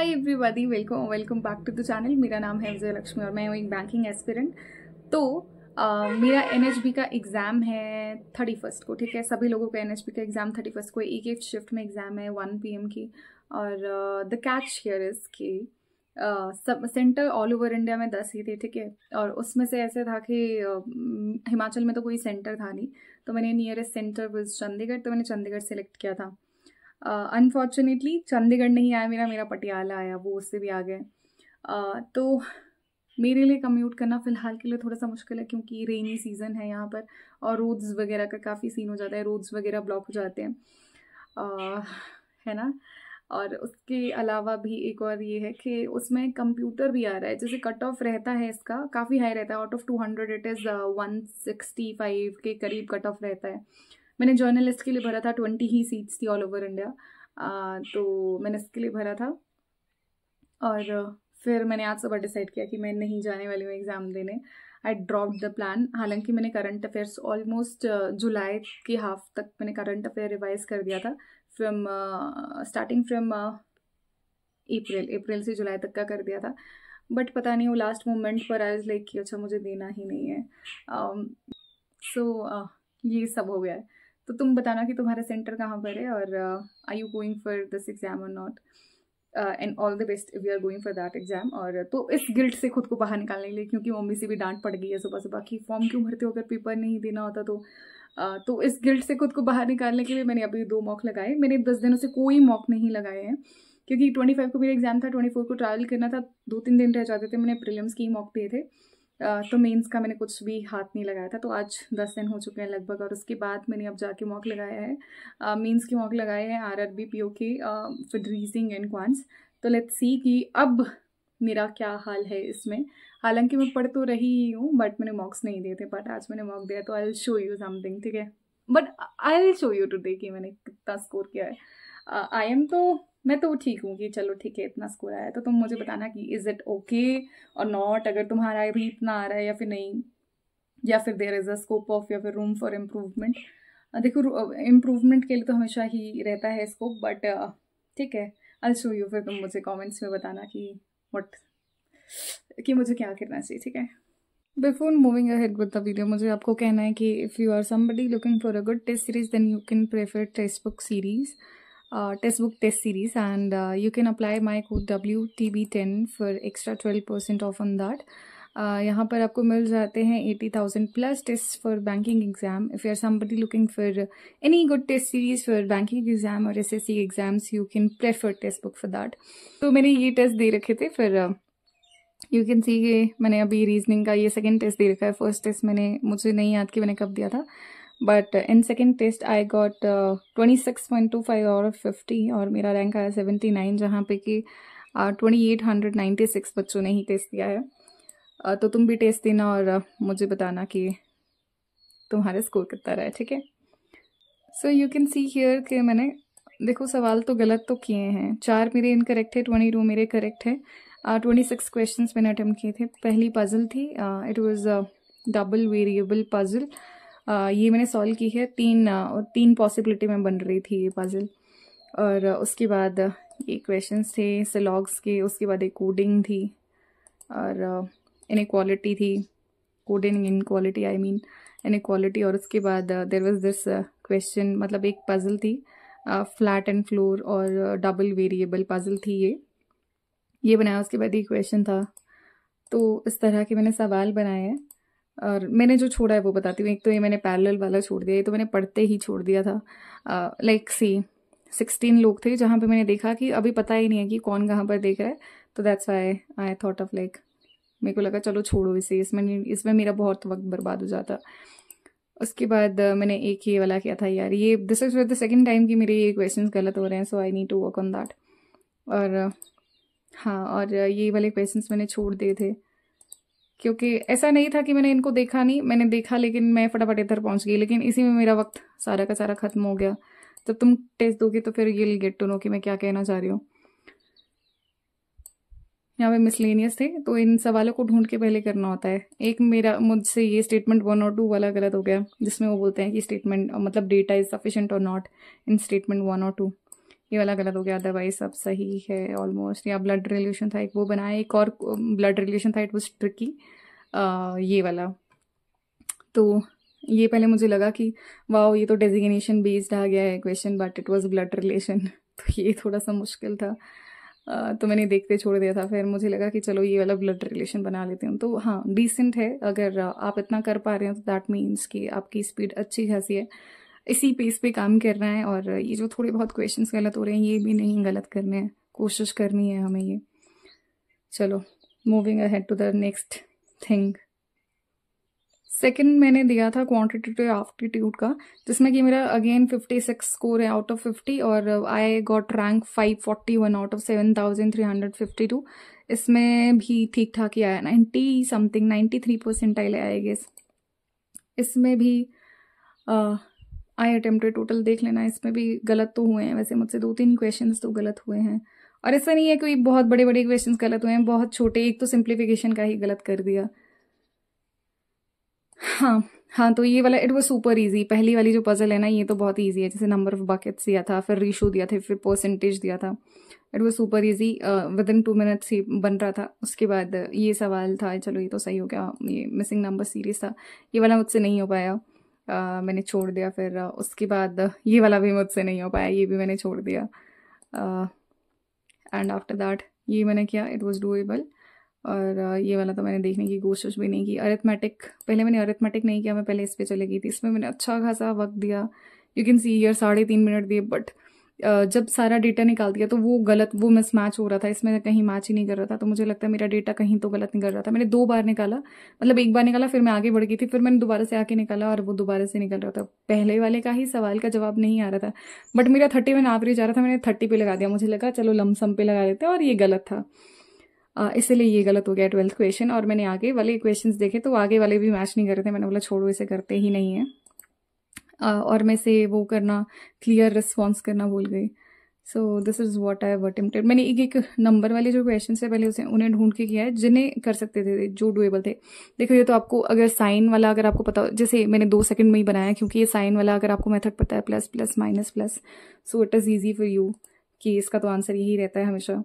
Hi everybody, welcome back to the channel. मेरा नाम है विजय लक्ष्मी और मैं हूँ एक बैंकिंग एस्पिरेंट। तो मेरा एनएचबी का एग्ज़ाम है 31 को। ठीक है, सभी लोगों का एनएचबी का एग्ज़ाम 31 को एक शिफ्ट में एग्ज़ाम है 1 PM की। और द कैच हियर इज़ कि sub centre all over India में 10 ही थे। ठीक है, और उसमें से ऐसे था कि हिमाचल में तो कोई सेंटर था नहीं, तो मैंने नियरेस्ट सेंटर वाज चंडीगढ़, तो मैंने चंडीगढ़ सेलेक्ट किया था। अनफॉर्चुनेटली चंडीगढ़ नहीं आया मेरा पटियाला आया, वो उससे भी आ गए। तो मेरे लिए कम्यूट करना फ़िलहाल के लिए थोड़ा सा मुश्किल है, क्योंकि रेनी सीज़न है यहाँ पर और रोड्स वगैरह का काफ़ी सीन हो जाता है, रोड्स वगैरह ब्लॉक हो जाते हैं, है ना। और उसके अलावा भी एक और ये है कि उसमें कंप्यूटर भी आ रहा है। जैसे कट ऑफ रहता है इसका काफ़ी हाई रहता है, आउट ऑफ 200 इट इज़ 165 के करीब कट ऑफ रहता है। मैंने जर्नलिस्ट के लिए भरा था, 20 ही सीट्स थी ऑल ओवर इंडिया, तो मैंने इसके लिए भरा था। और फिर मैंने आज सुबह डिसाइड किया कि मैं नहीं जाने वाली हूँ एग्ज़ाम देने। I dropped the plan. हालांकि मैंने करंट अफेयर्स ऑलमोस्ट जुलाई की हाफ तक मैंने करंट अफेयर रिवाइज कर दिया था, स्टार्टिंग फ्रॉम अप्रैल से जुलाई तक का कर दिया था। बट पता नहीं वो लास्ट मोमेंट पर आई वाज लाइक कि अच्छा मुझे देना ही नहीं है। सो ये सब हो गया है। तो तुम बताना कि तुम्हारा सेंटर कहाँ पर है और are you going for this exam और not, and all the best if you are going for that exam. और तो इस गिल्ट से खुद को बाहर निकालने के लिए, क्योंकि मम्मी से भी डांट पड़ गई है सुबह सुबह कि फॉर्म क्यों भरते हो अगर पेपर नहीं देना होता तो इस गिल्ट से खुद को बाहर निकालने के लिए मैंने अभी 2 मॉक लगाए। मैंने 10 दिनों से कोई मॉक नहीं लगाए हैं, क्योंकि 25 को मेरा एग्जाम था, 24 को ट्रैवल करना था, 2-3 दिन रह जाते थे। मैंने प्रीलिम्स की मॉक दिए थे, तो मेंस का मैंने कुछ भी हाथ नहीं लगाया था। तो आज 10 दिन हो चुके हैं लगभग, और उसके बाद मैंने अब जाके मॉक लगाया है। मेंस की मॉक लगाए हैं RRB PO के फॉर रीजनिंग एंड क्वांट्स। तो लेट्स सी कि अब मेरा क्या हाल है इसमें। हालांकि मैं पढ़ तो रही ही हूँ, बट मैंने मॉक्स नहीं दिए थे, बट आज मैंने मॉक दिया, तो I will show you something. ठीक है, but I will show you today कि मैंने कितना स्कोर किया है। मैं तो ठीक हूँ कि चलो ठीक है इतना स्कोर आया है। तो तुम मुझे बताना कि इज़ इट ओके और नॉट, अगर तुम्हारा भी इतना आ रहा है या फिर नहीं, या फिर there is a scope of या फिर रूम फॉर इम्प्रूवमेंट। देखो इम्प्रूवमेंट के लिए तो हमेशा ही रहता है स्कोप, बट ठीक है आई शो यू। फिर तुम मुझे कमेंट्स में बताना कि मुझे क्या करना चाहिए। ठीक है, before moving ahead with the video, मुझे आपको कहना है कि if you are somebody looking for a good test series, then you can prefer Testbook test series, and you can apply my code WTB10 for extra 12% off on that. यहाँ पर आपको मिल जाते हैं 80,000 plus test for banking exam. If you are somebody looking for any good test series for banking exam और SSC exams, you can prefer Testbook for that. तो मैंने ये test दे रखे थे, फिर यू कैन सी कि मैंने अभी रीजनिंग का ये सेकेंड टेस्ट दे रखा है। फर्स्ट टेस्ट मुझे नहीं याद कि मैंने कब दिया था, but in second test I got 26.25 out of 50 और मेरा रैंक आया 79, जहाँ पे कि 2896 बच्चों ने ही टेस्ट दिया है। तो तुम भी टेस्ट देना और मुझे बताना कि तुम्हारा स्कोर कितना रहा है। ठीक है, so you can see here कि मैंने देखो सवाल तो गलत तो किए हैं, 4 मेरे इनकरेक्ट है, 22 मेरे करेक्ट है। 26 क्वेश्चंस मैंने अटेम्प्ट किए थे। पहली पजल थी, it was double variable puzzle. ये मैंने सॉल्व की है, तीन पॉसिबिलिटी में बन रही थी ये पजल। और उसके बाद ये क्वेश्चंस थे सिलॉग्स के, उसके बाद एक कोडिंग थी और इनइक्वालिटी थी, coding inequality I mean inequality. और उसके बाद देयर वाज दिस क्वेश्चन, मतलब एक पजल थी फ्लैट एंड फ्लोर और डबल वेरिएबल पजल थी ये बनाया। उसके बाद एक क्वेश्चन था। तो इस तरह के मैंने सवाल बनाए हैं और मैंने जो छोड़ा है वो बताती हूँ। एक तो ये मैंने पैरेलल वाला छोड़ दिया, ये तो मैंने पढ़ते ही छोड़ दिया था। लाइक 16 लोग थे, जहाँ पे मैंने देखा कि अभी पता ही नहीं है कि कौन कहाँ पर देख रहा है, तो that's why I thought of like, मेरे को लगा चलो छोड़ो इसे, इसमें मेरा बहुत वक्त बर्बाद हो जाता। उसके बाद मैंने एक ये वाला किया था, यार ये this is the second time कि मेरे ये क्वेश्चन गलत हो रहे हैं, so I need to work on that. और हाँ, और ये वाले क्वेश्चंस मैंने छोड़ दिए थे, क्योंकि ऐसा नहीं था कि मैंने इनको देखा नहीं, मैंने देखा लेकिन मैं फटाफट इधर पहुंच गई, लेकिन इसी में मेरा वक्त सारा का सारा खत्म हो गया। जब तुम टेस्ट दोगे तो फिर ये गेट टू नो कि मैं क्या कहना चाह रही हूँ। यहाँ पे मिसलेनियस थे, तो इन सवालों को ढूंढ के पहले करना होता है। एक मुझसे ये स्टेटमेंट 1 और 2 वाला गलत हो गया, जिसमें वो बोलते हैं कि स्टेटमेंट मतलब डेटा इज सफिशिएंट और नॉट इन स्टेटमेंट 1 और 2। ये वाला गलत हो गया, अदरवाइज सब सही है ऑलमोस्ट। या ब्लड रिलेशन था, एक वो बनाया, एक और ब्लड रिलेशन था, इट वाज ट्रिकी, ये वाला। तो ये पहले मुझे लगा कि वाओ ये तो डेजिग्नेशन बेस्ड आ गया है question, but it was blood relation. तो ये थोड़ा सा मुश्किल था, तो मैंने देखते छोड़ दिया था। फिर मुझे लगा कि चलो ये वाला ब्लड रिलेशन बना लेती हूँ। तो हाँ, डिसेंट है। अगर आप इतना कर पा रहे हो तो दैट मीन्स कि आपकी स्पीड अच्छी खासी है, इसी पेस पे काम करना है। और ये जो थोड़े बहुत क्वेश्चंस गलत हो रहे हैं, ये भी नहीं गलत करने हैं, कोशिश करनी है हमें ये। चलो, moving ahead to the next thing. Second मैंने दिया था क्वांटिटेटिव एप्टीट्यूड का, जिसमें कि मेरा अगेन 56 स्कोर है आउट ऑफ 50, और I got rank 541 out of 7352। इसमें भी ठीक ठाक ही आया, 90 समथिंग, 93 परसेंटाइल आई गेस। इसमें भी आई अटेम्प्टेड, टोटल देख लेना, इसमें भी गलत तो हुए हैं वैसे मुझसे 2-3 क्वेश्चंस तो गलत हुए हैं। और ऐसा नहीं है कोई बहुत बड़े बड़े क्वेश्चंस गलत हुए हैं, बहुत छोटे, एक तो सिंप्लीफिकेशन का ही गलत कर दिया। हाँ हाँ, तो ये वाला इट वाज सुपर इजी। पहली वाली जो पजल है ना, ये तो बहुत इजी है, जैसे नंबर ऑफ बकेट्स दिया था, फिर रेशो दिया था, फिर परसेंटेज दिया था। It was super easy, within 2 minutes ही बन रहा था। उसके बाद ये सवाल था, चलो ये तो सही हो गया, ये मिसिंग नंबर सीरीज था, ये वाला मुझसे नहीं हो पाया, मैंने छोड़ दिया। फिर उसके बाद ये वाला भी मुझसे नहीं हो पाया, ये भी मैंने छोड़ दिया। एंड आफ्टर दैट ये मैंने किया, इट वाज डूएबल। और ये वाला तो मैंने देखने की कोशिश भी नहीं की। अरिथमेटिक, पहले मैंने अरिथमेटिक नहीं किया, मैं पहले इस पे चले गई थी। इसमें मैंने अच्छा खासा वक्त दिया, you can see here 3.5 minute दिए, बट जब सारा डेटा निकाल दिया तो वो गलत, वो मिसमैच हो रहा था, इसमें कहीं मैच ही नहीं कर रहा था। तो मुझे लगता है मेरा डेटा कहीं तो गलत निकल रहा था। मैंने 2 बार निकाला, मतलब एक बार निकाला, फिर मैं आगे बढ़ गई थी, फिर मैंने दोबारा से आके निकाला और वो दोबारा से निकल रहा था। पहले वाले का ही सवाल का जवाब नहीं आ रहा था, बट मेरा 31 एवरेज आ रहा था, मैंने 30 पे लगा दिया। मुझे लगा चलो लमसम पे लगा देते हैं, और ये गलत था, इसलिए ये गलत हो गया 12th क्वेश्चन। और मैंने आगे वाले क्वेश्चंस देखे तो आगे वाले भी मैच नहीं कर रहे थे, मैंने बोला छोड़ो, इसे करते ही नहीं है। और मैं से वो करना, क्लियर रिस्पॉन्स करना भूल गई। So this is what I have attempted. मैंने एक एक नंबर वाले जो क्वेश्चन है पहले उन्हें ढूंढ के किया है, जिन्हें कर सकते थे, जो डुएबल थे। देखो ये तो आपको, अगर साइन वाला अगर आपको पता, जैसे मैंने 2 सेकंड में ही बनाया, क्योंकि ये साइन वाला अगर आपको मेथड पता है, plus plus minus plus, so it is easy for you कि इसका तो आंसर यही रहता है हमेशा।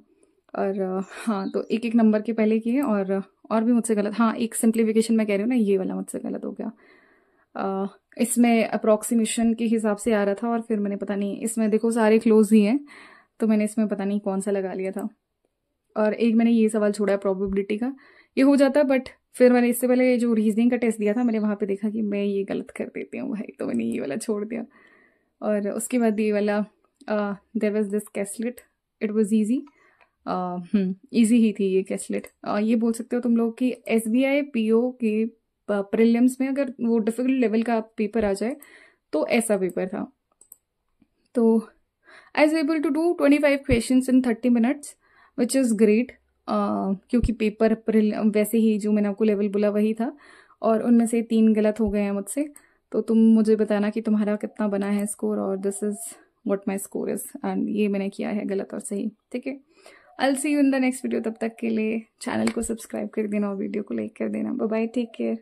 और हाँ, तो एक एक नंबर के पहले किए। और भी मुझसे गलत, हाँ, एक सिंप्लीफिकेशन मैं कह रही हूँ ना, ये वाला मुझसे गलत हो गया। इसमें अप्रॉक्सीमेशन के हिसाब से आ रहा था, और फिर मैंने पता नहीं, इसमें देखो सारे क्लोज ही हैं, तो मैंने इसमें पता नहीं कौन सा लगा लिया था। और एक मैंने ये सवाल छोड़ा है प्रोबेबिलिटी का, ये हो जाता है, बट फिर मैंने इससे पहले जो रीजनिंग का टेस्ट दिया था, मैंने वहाँ पे देखा कि मैं ये गलत कर देती हूँ भाई, तो मैंने ये वाला छोड़ दिया। और उसके बाद ये वाला, there was this caselet, it was easy, easy ही थी ये कैसलेट। ये बोल सकते हो तुम लोग कि SBI PO के प्रीलिम्स में अगर वो डिफिकल्ट लेवल का पेपर आ जाए तो ऐसा पेपर था। तो I was able to do 25 questions in 30 minutes, which is great, क्योंकि पेपर वैसे ही जो मैंने आपको लेवल बोला वही था, और उनमें से 3 गलत हो गए हैं मुझसे। तो तुम मुझे बताना कि तुम्हारा कितना बना है स्कोर, और this is what my score is, and ये मैंने किया है गलत और सही, ठीक है। I will see you in the next video. तब तक के लिए चैनल को सब्सक्राइब कर देना और वीडियो को लाइक कर देना। Bye bye, take care.